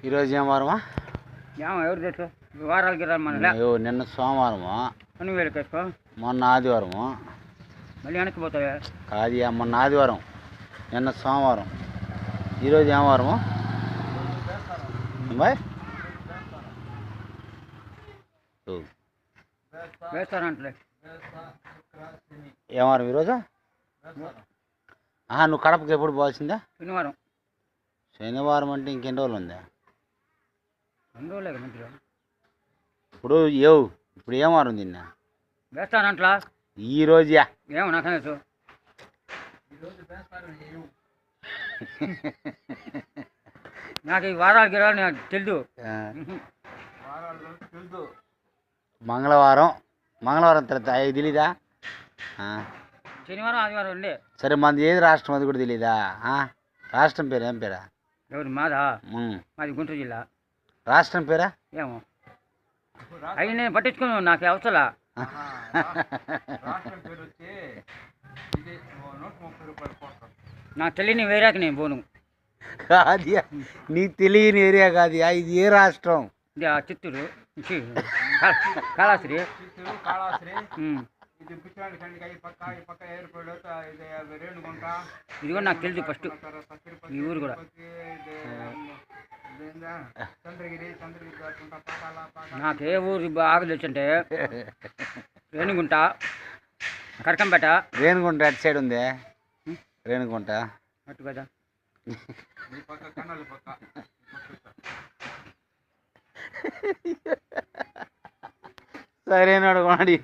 ఈరోజు ఏం వారమా? ఎవరు తెలుసు వారాలకి రమ్మని నిన్న సోమవారము, అని వేలుకేసుకో, మొన్న ఆదివారము. మళ్ళీ వెనక్కి పోతావా? కాదు, మొన్న ఆదివారం, నిన్న సోమవారం, ఈరోజు ఏం వారము? బాయ్ వేస్తారంటలే. ఏం వారం ఈరోజు? నువ్వు కడపకి ఎప్పుడు పోవాల్సిందా? శనివారం. శనివారం అంటే ఇంకెన్ని రోజులు ఉందా? 2 రోజులే కదా మంచిగా. ఇప్పుడు ఇప్పుడు ఏం వారం తిన్నా? వేస్తానంట్లా ఈ రోజా? ఏమో నాకు తెలుసు. నాకు ఈ వారాలు గిరాలు నాకు తెలుసు. మంగళవారం తర్వాత అవి తెలీదా? శనివారం ఆదివారం ఉండే. సరే, మనది ఏది రాష్ట్రం అది కూడా తెలీదా? రాష్ట్రం పేరు ఏం పేరా? ఎవరు? మాదా? మాది గుంటూరు జిల్లా. రాష్ట్రం పేరా? ఏమో అవి నేను పట్టించుకున్నాను, నాకు అవసరా. నాకు తెలియని వేరేకి నేను పోను. కాదు, నీకు తెలియని ఏరియా కాదు, ఇది ఏ రాష్ట్రం? ఇది చిత్తూరు, కాళాశ్రీ. ఇది కూడా నాకు తెలుసు ఫస్ట్, ఈ ఊరు కూడా. నాకు ఏ ఊరు బాగా తెలుసు అంటే రేణిగుంట, కరకంపేట. రేణిగుంట అటు సైడ్ ఉంది. రేణిగుంట అటు కదా. సరేనాడు వాడి